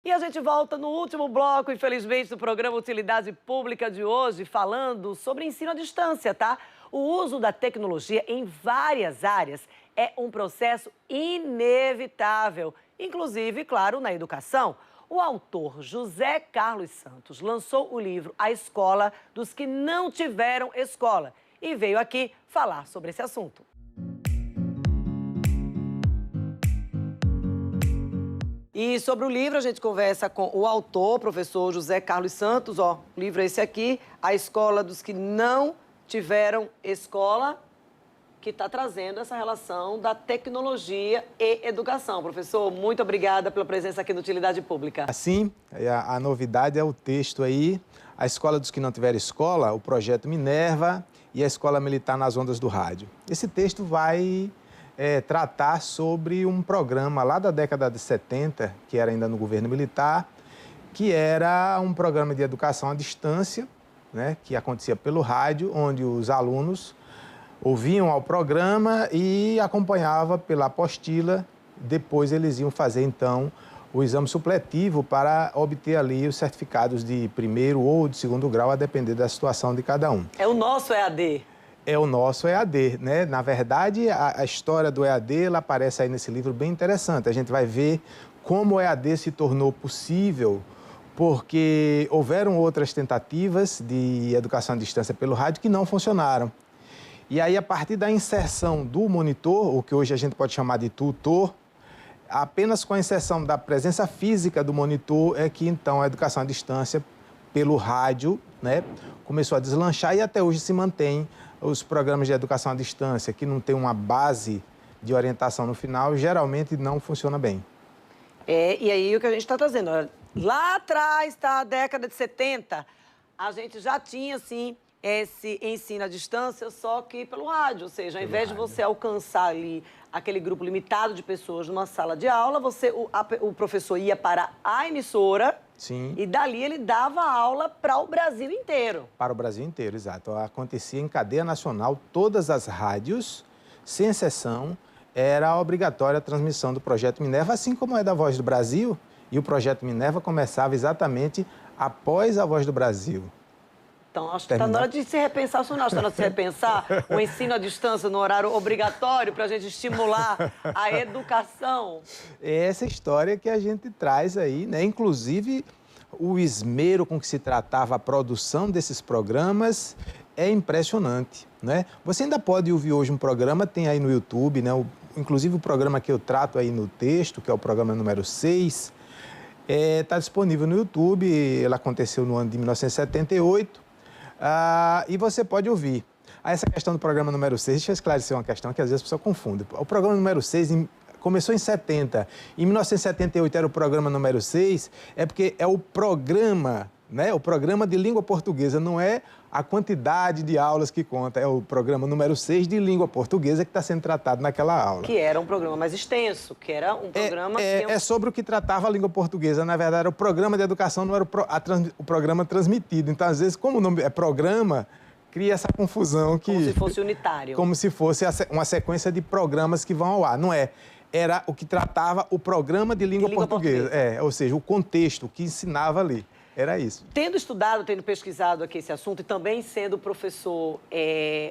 E a gente volta no último bloco, infelizmente, do programa Utilidade Pública de hoje, falando sobre ensino à distância, tá? O uso da tecnologia em várias áreas é um processo inevitável, inclusive, claro, na educação. O autor José Carlos Santos lançou o livro A Escola dos que Não Tiveram Escola e veio aqui falar sobre esse assunto. E sobre o livro, a gente conversa com o autor, professor José Carlos Santos. O livro é esse aqui, A Escola dos que Não Tiveram Escola, que está trazendo essa relação da tecnologia e educação. Professor, muito obrigada pela presença aqui no Utilidade Pública. Assim, a novidade é o texto aí, A Escola dos que Não Tiveram Escola, o Projeto Minerva e a Escola Militar nas Ondas do Rádio. Esse texto vai tratar sobre um programa lá da década de 70, que era ainda no governo militar, que era um programa de educação à distância, né, que acontecia pelo rádio, onde os alunos ouviam ao programa e acompanhavam pela apostila. Depois eles iam fazer, então, o exame supletivo para obter ali os certificados de primeiro ou de segundo grau, a depender da situação de cada um. É o nosso EAD. É o nosso EAD, né? Na verdade, a história do EAD, ela aparece aí nesse livro bem interessante. A gente vai ver como o EAD se tornou possível, porque houveram outras tentativas de educação à distância pelo rádio que não funcionaram. E aí, a partir da inserção do monitor, o que hoje a gente pode chamar de tutor, apenas com a inserção da presença física do monitor é que, então, a educação à distância pelo rádio, né, começou a deslanchar e até hoje se mantém os programas de educação à distância, que não tem uma base de orientação no final, geralmente não funciona bem. E aí o que a gente está trazendo, olha, lá atrás, tá, a década de 70, a gente já tinha, assim, esse ensino à distância, só que pelo rádio, ou seja, ao invés de você alcançar ali aquele grupo limitado de pessoas numa sala de aula, o professor ia para a emissora. Sim. E dali ele dava aula para o Brasil inteiro. Para o Brasil inteiro, exato. Acontecia em cadeia nacional, todas as rádios, sem exceção, era obrigatória a transmissão do Projeto Minerva, assim como é da Voz do Brasil, e o Projeto Minerva começava exatamente após a Voz do Brasil. Então, acho que está na hora de se repensar, está na hora de se repensar o ensino à distância no horário obrigatório para a gente estimular a educação. É essa história que a gente traz aí, né? Inclusive, o esmero com que se tratava a produção desses programas é impressionante, né? Você ainda pode ouvir hoje um programa, tem aí no YouTube, né? Inclusive o programa que eu trato aí no texto, que é o programa número 6, está disponível no YouTube, ele aconteceu no ano de 1978, e você pode ouvir. Essa questão do programa número 6, deixa eu esclarecer uma questão que às vezes a pessoa confunde. O programa número 6 começou em 70, em 1978 era o programa número 6, é porque é o programa, né? O programa de língua portuguesa, não é a quantidade de aulas que conta, é o programa número 6 de língua portuguesa que está sendo tratado naquela aula. Que era um programa mais extenso, que era um programa... É sobre o que tratava a língua portuguesa, na verdade era o programa de educação, não era o programa transmitido. Então, às vezes, como o nome é programa, cria essa confusão que... Como se fosse unitário. Como se fosse uma sequência de programas que vão ao ar, não é? Era o que tratava o programa de língua portuguesa. Ou seja, o contexto, o que ensinava ali. Era isso. Tendo estudado, tendo pesquisado aqui esse assunto e também sendo professor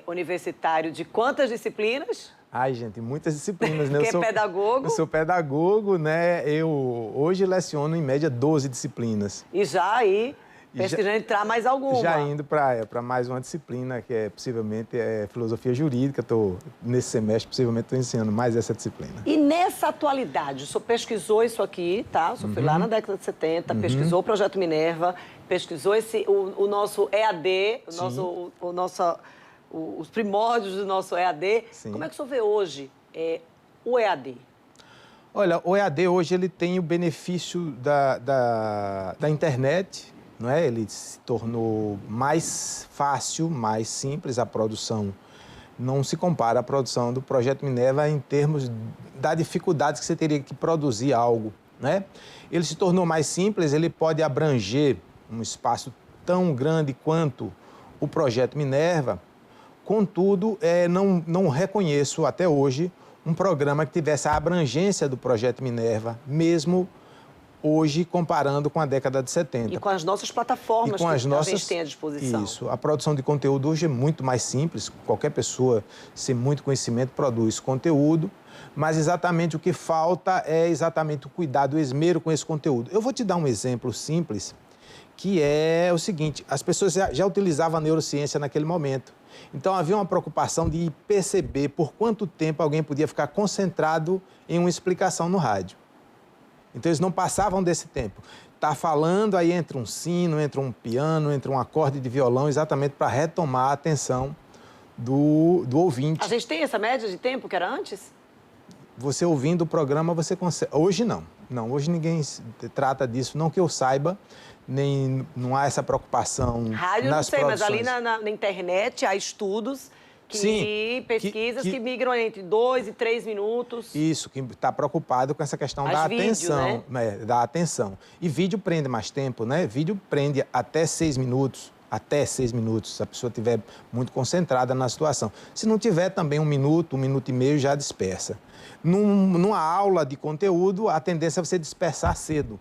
universitário de quantas disciplinas? Ai, gente, muitas disciplinas, né? Porque é pedagogo? Eu sou pedagogo, né? Eu hoje leciono em média 12 disciplinas. E já aí... pesquisando entrar mais alguma. Já indo para mais uma disciplina, que é possivelmente filosofia jurídica. Nesse semestre, possivelmente, estou ensinando mais essa disciplina. E nessa atualidade, o senhor pesquisou isso aqui, tá? O senhor foi lá na década de 70, pesquisou o Projeto Minerva, pesquisou o nosso EAD, os primórdios do nosso EAD. Sim. Como é que o senhor vê hoje o EAD? Olha, o EAD hoje ele tem o benefício da internet, não é? Ele se tornou mais fácil, mais simples, a produção não se compara à produção do Projeto Minerva em termos da dificuldade que você teria que produzir algo, né? Ele se tornou mais simples, ele pode abranger um espaço tão grande quanto o Projeto Minerva, contudo, não reconheço até hoje um programa que tivesse a abrangência do Projeto Minerva, mesmo hoje comparando com a década de 70. E com as nossas plataformas que a gente tem à disposição. Isso. A produção de conteúdo hoje é muito mais simples. Qualquer pessoa sem muito conhecimento produz conteúdo, mas exatamente o que falta é exatamente o cuidado, o esmero com esse conteúdo. Eu vou te dar um exemplo simples, que é o seguinte: as pessoas já utilizavam a neurociência naquele momento. Então havia uma preocupação de perceber por quanto tempo alguém podia ficar concentrado em uma explicação no rádio. Então, eles não passavam desse tempo. Está falando, aí entra um sino, entra um piano, entra um acorde de violão, exatamente para retomar a atenção do ouvinte. A gente tem essa média de tempo que era antes? Você ouvindo o programa, você consegue... Hoje não. Não, hoje ninguém trata disso, não que eu saiba, nem não há essa preocupação rádio, nas não sei, produções. mas ali na internet há estudos... pesquisas que migram entre 2 e 3 minutos. Isso, que está preocupado com essa questão da atenção, né? Da atenção. E vídeo prende mais tempo, né? Vídeo prende até 6 minutos, se a pessoa estiver muito concentrada na situação. Se não tiver, também 1 minuto e meio já dispersa. Numa aula de conteúdo, a tendência é você dispersar cedo.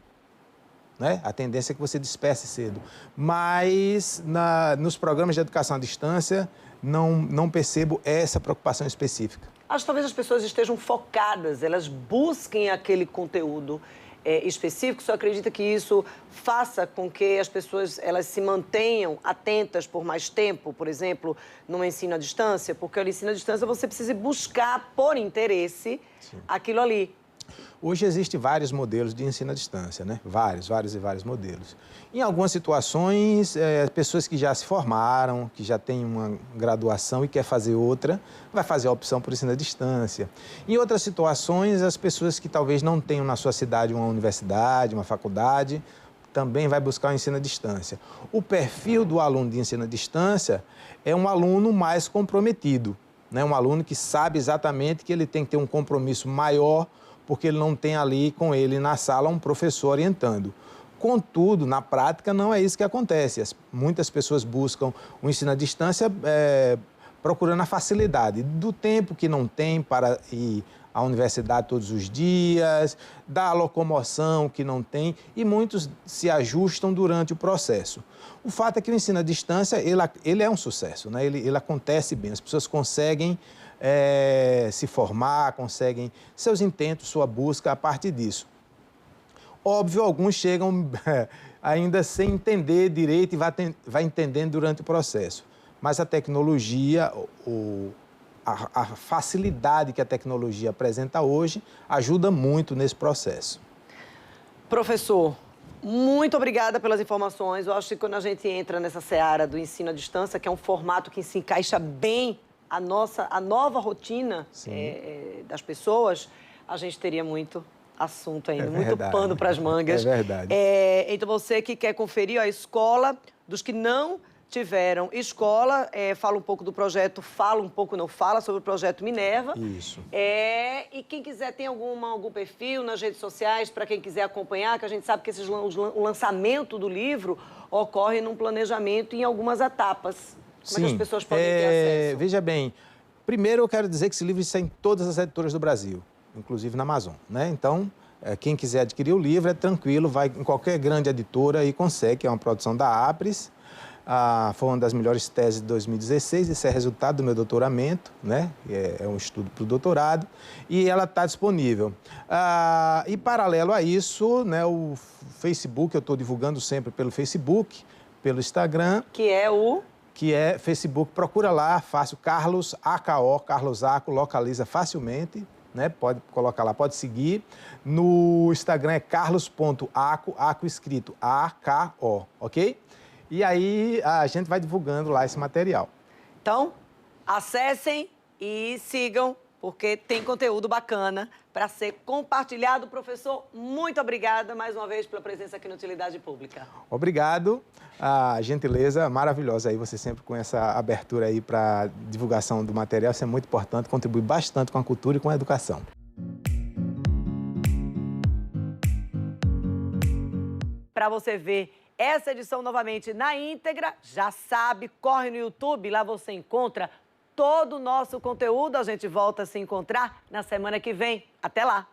Né? A tendência é que você disperse cedo. Mas nos programas de educação à distância, não percebo essa preocupação específica. Acho que talvez as pessoas estejam focadas, elas busquem aquele conteúdo específico. Você acredita que isso faça com que as pessoas elas se mantenham atentas por mais tempo, por exemplo, no ensino à distância? Porque no ensino à distância você precisa buscar, por interesse, aquilo ali. Hoje existem vários modelos de ensino à distância, né? Vários modelos. Em algumas situações, pessoas que já se formaram, que já têm uma graduação e quer fazer outra, vai fazer a opção por ensino à distância. Em outras situações, as pessoas que talvez não tenham na sua cidade uma universidade, uma faculdade, também vai buscar o ensino à distância. O perfil do aluno de ensino à distância é um aluno mais comprometido, né? Um aluno que sabe exatamente que ele tem que ter um compromisso maior, porque ele não tem ali com ele na sala um professor orientando. Contudo, na prática, não é isso que acontece. Muitas pessoas buscam o ensino à distância procurando a facilidade do tempo que não tem para ir à universidade todos os dias, da locomoção que não tem, e muitos se ajustam durante o processo. O fato é que o ensino à distância ele é um sucesso, né? Ele acontece bem, as pessoas conseguem se formar, conseguem seus intentos, sua busca a partir disso. Óbvio, alguns chegam ainda sem entender direito e vai entendendo durante o processo. Mas a tecnologia, a facilidade que a tecnologia apresenta hoje, ajuda muito nesse processo. Professor, muito obrigada pelas informações. Eu acho que quando a gente entra nessa seara do ensino à distância, que é um formato que se encaixa bem a nova rotina das pessoas, a gente teria muito assunto ainda, muito pano para as mangas. É verdade. Então, você que quer conferir a escola, dos que não tiveram escola, fala um pouco do projeto Fala um Pouco Não Fala, sobre o projeto Minerva. Isso. E quem quiser, tem algum perfil nas redes sociais para quem quiser acompanhar, que a gente sabe que o lançamento do livro ocorre num planejamento em algumas etapas. Como é que as pessoas podem ter acesso? Veja bem, primeiro eu quero dizer que esse livro está em todas as editoras do Brasil, inclusive na Amazon, né? Então, quem quiser adquirir o livro é tranquilo, vai em qualquer grande editora e consegue, que é uma produção da Apres. Foi uma das melhores teses de 2016, isso é resultado do meu doutoramento, né? É um estudo para o doutorado, e ela está disponível. E paralelo a isso, né, o Facebook, eu estou divulgando sempre pelo Facebook, pelo Instagram. Que é Facebook, procura lá, fácil, Carlos AKO, Carlos Aco, localiza facilmente, né? Pode colocar lá, pode seguir. No Instagram é carlos.aco, aco escrito AKO, ok? E aí a gente vai divulgando lá esse material. Então, acessem e sigam, porque tem conteúdo bacana para ser compartilhado. Professor, muito obrigada mais uma vez pela presença aqui no Utilidade Pública. Obrigado, a gentileza maravilhosa aí, você sempre com essa abertura aí para divulgação do material, isso é muito importante, contribui bastante com a cultura e com a educação. Para você ver essa edição novamente na íntegra, já sabe, corre no YouTube, lá você encontra todo o nosso conteúdo. A gente volta a se encontrar na semana que vem. Até lá!